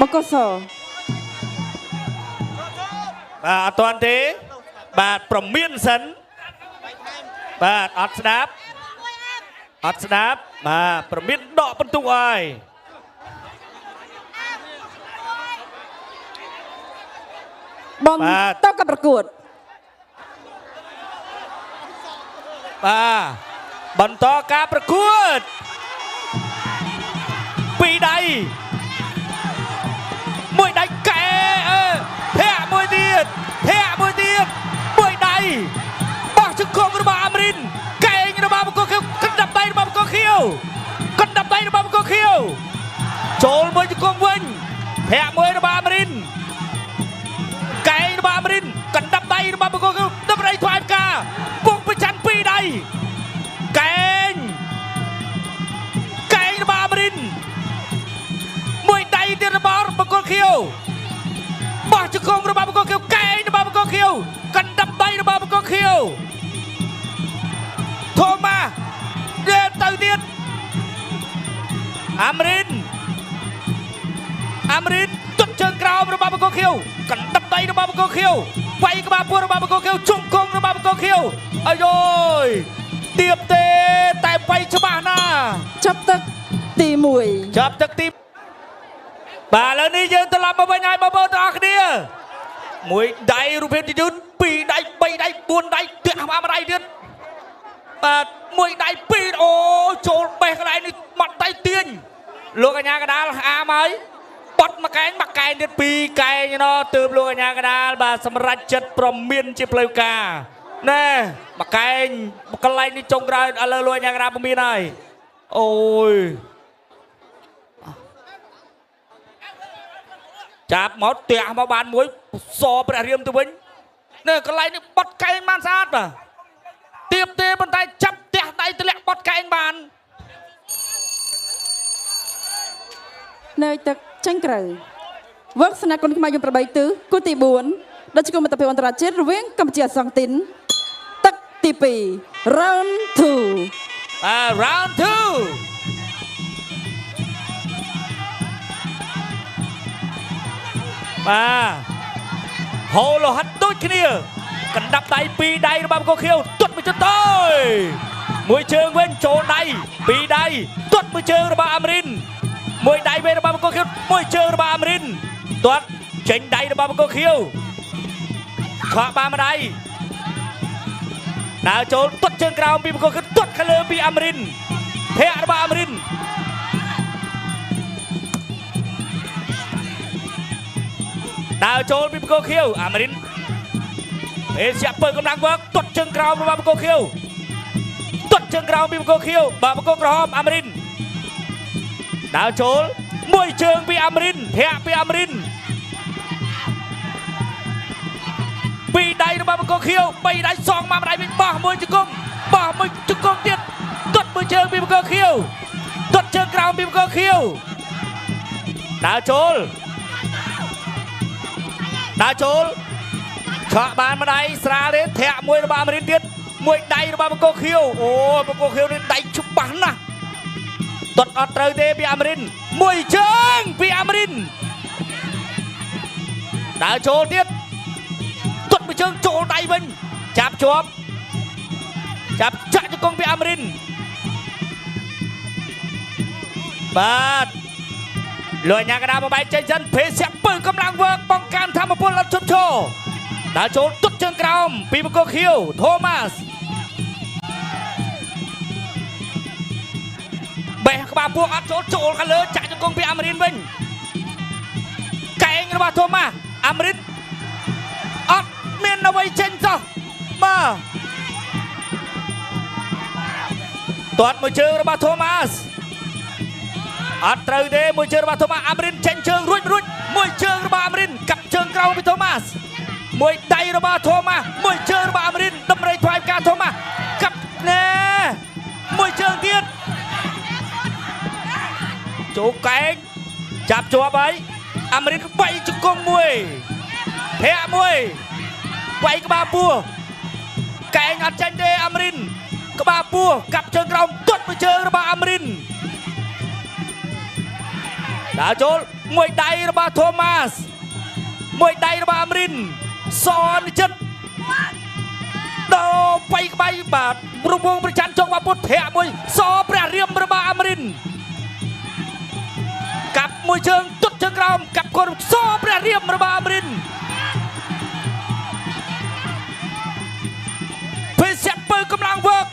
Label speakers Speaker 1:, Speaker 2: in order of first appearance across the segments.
Speaker 1: បកស
Speaker 2: បាទអត់ទាន់ទេបាទប្រមានសិនបាទអត់ស្ដាប់បាទប្រមានដកបន្ទុកហើយ
Speaker 1: បន្តការប្រកួត
Speaker 2: បាទបន្តការប្រកួតពីរដៃមួយដៃកែធាក់មួយទៀតមួយដៃបោះជង្គង់របស់អាមរិនកែងរបស់បង្គោលខៀវកណ្ដាប់ដៃរបស់បង្គោលខៀវចូលមួយជង្គង់វិញធាក់មួយរបស់អាមរិនកែងរបស់អាមរិនកណ្ដាប់ដៃរបស់បង្គោលខៀវដើម្បីថ្វាយផ្កាពងប្រច័ណ្ឌពីរដៃកែងរបស់អាមរិនមួយដៃទៀតរបស់បង្គោលខៀវបោះជង្គង់របស់បង្គោលខៀវកែងរបស់បង្គោលខៀវកណ្ដាប់ដៃរបស់បង្គោលខៀវធំមកទៅទៀតអាមរិនទត់ជើងក្រោមរបស់បង្គោលខៀវកណ្ដាប់ដៃរបស់បង្គោលខៀវវាយក្បាលពោះរបស់បង្គោលខៀវជង្គង់របស់បង្គោលខៀវអាយយទៀបទេតែវាយច្បាស់ណាស់
Speaker 1: ចាប់ទឹកទី
Speaker 2: បាទឥឡូវនេះយើងត្រឡប់មកវិញហើយបងប្អូនទាំងអស់គ្នាមួយដៃរូបភាពយឺតពីរដៃ3ដៃ4ដៃទះអាមដៃទៀតបាទមួយដៃពីរអូចូលបេះកន្លែងនេះបាត់ដៃទាញលោកកញ្ញាកដាលអាមហើយបត់មកកែងទៀតពីរកែងណោះទើបលោកកញ្ញាកដាលបាទសម្រាប់ចិត្តប្រមានជាផ្លូវការណែមកកែងកន្លែងនេះចុងក្រោយឥឡូវលោកកញ្ញាកដាលប្រមានហើយអូយចាប់មកទះមកបានមួយសព្រះរាមទៅវិញនេះកន្លែងនេះបត់កែងបានស្អាតបាទទៀបទេប៉ុន្តែចាប់ទះដៃទម្លាក់បត់កែងបាន
Speaker 1: នៅទឹកចាញ់ក្រៅ វឹកស្នាគុនខ្មែរយំប្របីទិសគូទី4ដល់ជគុំមិត្តភាពអន្តរជាតិរវាងកម្ពុជាសង់ទីនទឹកទី2 round 2
Speaker 2: round 2ហូលហាត់ដូចគ្នាកណ្ដាប់ដៃពីរដៃរបស់បង្គោលខៀវទាត់មួយចុតទៅមួយជើងវិញចូលដៃពីរដៃទាត់មួយជើងរបស់អាមរិនមួយដៃវិញរបស់បង្គោលខៀវមួយជើងរបស់អាមរិនទាត់ចេញដៃរបស់បង្គោលខៀវខកបានម្ដាយដើរចូលទាត់ជើងក្រោមពីបង្គោលខៀវទាត់ខាងលើពីអាមរិនភ័ក្ររបស់អាមរិនដើរចូលពីបង្គោលខៀវអាមរិនអេសៀពើកម្លាំងវើកទាត់ជើងក្រោមរបស់បង្គោលខៀវទាត់ជើងក្រោមពីបង្គោលខៀវបើបង្គោលក្រហមអាមរិនដើរចូលមួយជើងពីអាមរិនភ័ក្រពីអាមរិនពីរដៃរបស់បង្គោលខៀវបីដៃសងមកម្ដាយវិញបោះមួយជង្គង់បោះមួយជង្គង់ទៀតទាត់មួយជើងពីបង្គោលខៀវទាត់ជើងក្រោមពីបង្គោលខៀវដើរចូលឆក់បានម្ដាយស្រាលទេធាក់មួយរបស់អាមរិនទៀតមួយដៃរបស់បង្គោលខៀវអូបង្គោលខៀវនេះដៃច្បាស់ណាស់ទាត់អត់ត្រូវទេពីអាមរិនមួយជើងពីអាមរិនដើរចូលទៀតទាត់មួយជើងចូលដៃវិញចាប់ជាប់ចាក់ជង្គង់ពីអាមរិនបាទលួយញ៉ាកដាមកបែកចេញសិនភេសៀពើកម្លាំងវើកបង្កើនធម្មពលអត់ឈប់ឈរដើរចូលទាត់ជើងក្រោមពីបង្គោលខៀវថូម៉ាសបេះក្បាលពោះអត់ចូលខាងលើចាក់ជង្គង់ពីអាមរិនវិញកែងរបស់ថូម៉ាសអាមរិនអត់មានអ្វីចេញសោះបាទទាត់មួយជើងរបស់ថូម៉ាសអត់ត្រូវទេមួយជើងរបស់ថូម៉ាសអាមរិនចេញជើងរួចមួយជើងរបស់អាមរិនកាប់ជើងក្រោមពីថូម៉ាសមួយដៃរបស់ថូម៉ាសមួយជើងរបស់អាមរិនតម្រៃថ្វាយការថូម៉ាសកាប់ណែមួយជើងទៀតចូលកែងចាប់ជាប់ហើយអាមរិនវាយជង្គង់មួយភ័ក្រមួយវាយក្បាលពោះកែងអត់ចាញ់ទេអាមរិនក្បាលពោះកាប់ជើងក្រោមទាត់មួយជើងរបស់អាមរិនដើរចូលមួយដៃរបស់ថូម៉ាសមួយដៃរបស់អាមរិនសនចិត្តដោបែកក្បាយបាទរង្វង់ប្រច័ណ្ឌចុងបាពុតភ័ក្រមួយសព្រះរាមរបស់អាមរិនកាប់មួយជើងទាត់ជើងក្រោមកាប់កូនសព្រះរាមរបស់អាមរិនភេសៀពើកម្លាំងវើក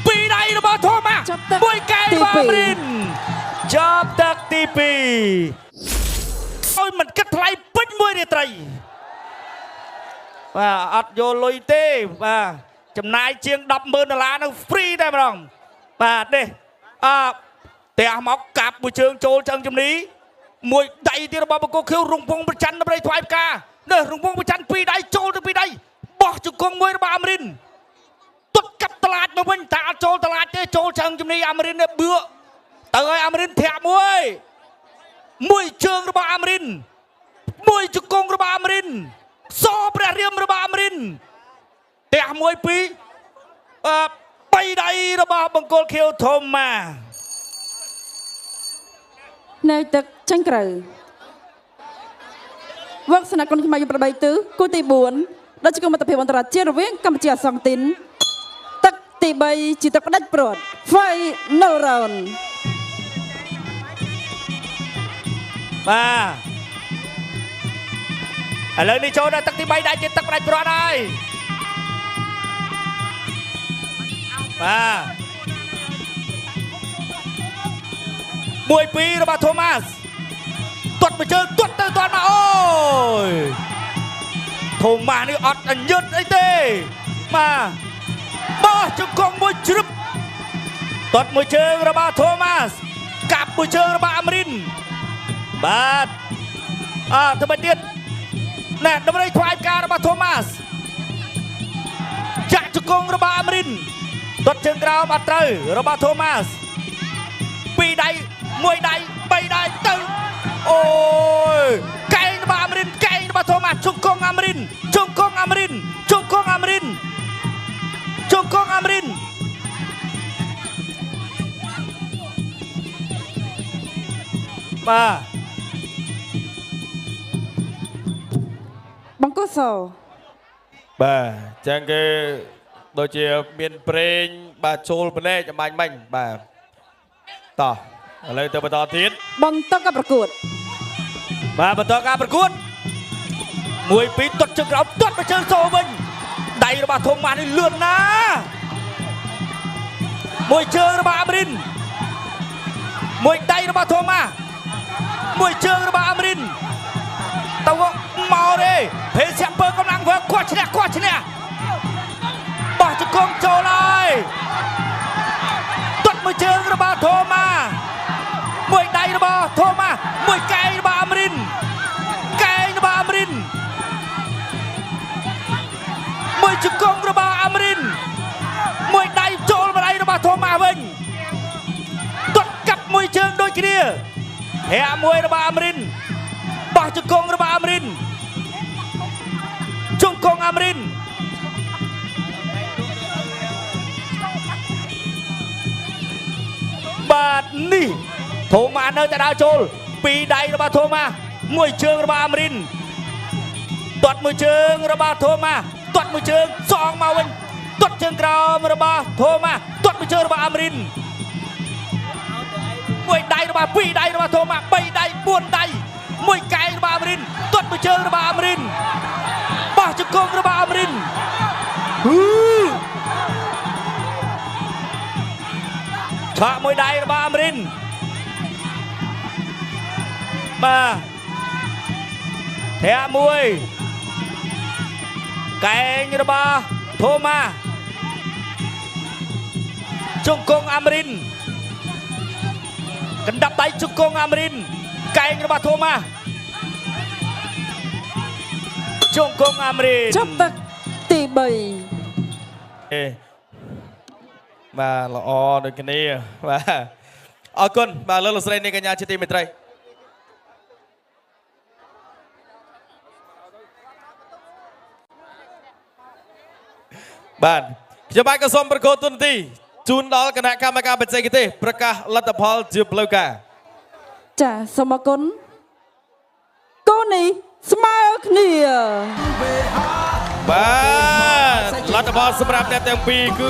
Speaker 2: ពីរដៃរបស់ថូម៉ាសមួយកែងរបស់អាមរិនចាប់ទឹកទី2ឲ្យមិនគិតថ្លៃពេញមួយរាត្រីបាទអត់យកលុយទេបាទចំណាយជាង$10,000នោះហ្វ្រីតែម្ដងបាទនេះផ្ទះមកកាប់មួយជើងចូលចឹងជំនីមួយដៃទៀតរបស់បង្គោលខៀវរង្វង់ប្រច័ណ្ឌដើម្បីថ្វាយផ្កានេះរង្វង់ប្រច័ណ្ឌពីរដៃចូលទៅពីរដៃបោះជង្គង់មួយរបស់អាមរិនទត់កាប់តឡាចមកវិញតែអត់ចូលតឡាចទេចូលចឹងជំនីអាមរិននេះបឿទៅឲ្យអាមរិនធាក់មួយជើងរបស់អាមរិនមួយជង្គង់របស់អាមរិនសព្រះរាមរបស់អាមរិនផ្ទះមួយពីរបីដៃរបស់បង្គោលខៀវធំមក
Speaker 1: នៅទឹកចាញ់ក្រៅវឹកស្នាគុនខ្មែរយំប្របីទិសគូទី4ដល់ជគុំមិត្តភាពអន្តរជាតិរវាងកម្ពុជាសង់ទីនទឹកទី3ជាទឹកផ្ដាច់ព្រាត់ Final Round
Speaker 2: បាទឥឡូវនេះចូលដល់ទឹកទី3ដែលជាទឹកផ្ដាច់ព្រាត់ហើយបាទមួយពីររបស់ថូម៉ាសទាត់មួយជើងទាត់ទៅទាត់មកអូយថូម៉ាសនេះអត់អញ្ញឹតអីទេបាទបោះជង្គង់មួយជ្រឹបទាត់មួយជើងរបស់ថូម៉ាសកាប់មួយជើងរបស់អាមរិនបាទធ្វើម៉េចទៀតណែតម្រៃថ្វាយការរបស់ថូម៉ាសចាក់ជង្គង់របស់អាមរិនទាត់ជើងក្រោមអត់ត្រូវរបស់ថូម៉ាសពីរដៃមួយដៃបីដៃទៅអូយកែងរបស់ รินจงกงอมรินจงกงอมรินจงกงอมรินมา
Speaker 1: บางกุศล
Speaker 3: បាទចឹងគេដូចជាមានប្រេងបាទចូលម្លែចម្បាញ់មិញបាទតោះឥឡូវទៅបន្តទៀត
Speaker 1: បន្តការប្រកួត
Speaker 2: បាទបន្តការប្រកួតមួយពីរទាត់ជើងក្រោមទាត់មកជើងចូលវិញដៃរបស់ធំម៉ានេះលឿនណាមួយជើងរបស់អមរិនមួយដៃរបស់ធំម៉ាមួយជើងរបស់អមរិនទៅមកទេភេសៀកពើកម្លាំងធ្វើគាត់ឈ្នះបោះជង្គង់ចូលហើយទាត់មួយជើងរបស់ធំម៉ាមួយដៃរបស់ធំម៉ាមួយកែងរបស់អមរិនកែងរបស់អមរិនមួយជង្គង់របស់អមរិនមួយដៃចូលមកដៃរបស់ធំម៉ាវិញទាត់កាប់មួយជើងដូចគ្នាហាក់មួយរបស់អមរិនបោះជង្គង់របស់អមរិនជង្គង់អមរិនបាទនេះធំម៉ានៅតែដើរចូលពីរដៃរបស់ធំម៉ាមួយជើងរបស់អមរិនទាត់មួយជើងរបស់ធំម៉ាទាត់មួយជើងសងមកវិញទាត់ជើងក្រោមរបស់ធំម៉ាទាត់មួយជើងរបស់អមរិនមួយដៃរបស់ពីរដៃរបស់ធំម៉ា3ដៃ4ដៃមួយកែងរបស់អមរិនទាត់មួយជើងរបស់អមរិនបោះជង្គង់របស់អមរិនឆក់មួយដៃរបស់អមរិនបាទធាក់មួយកែងរបស់ធំម៉ាជង្គង់អមរិនកណ្ដាប់ដៃជង្គង់អមរិនកែងរបស់ធំម៉ាជង្គង់អមរិន
Speaker 1: ចប់ទឹកទី 3
Speaker 3: បាទល្អដូចគ្នាបាទអរគុណបាទលោកស្រីនាងកញ្ញាជាទីមេត្រីបាទខ្ញុំបាទក៏សូមប្រកោតទុនទីជូនដល់គណៈកម្មការបច្ចេកទេសប្រកាសលទ្ធផលជាផ្លូវការ
Speaker 1: ចាសូមអរគុណគូនេះស្មើគ្នា
Speaker 3: បាទលទ្ធផលសម្រាប់អ្នកទាំងពីរគឺ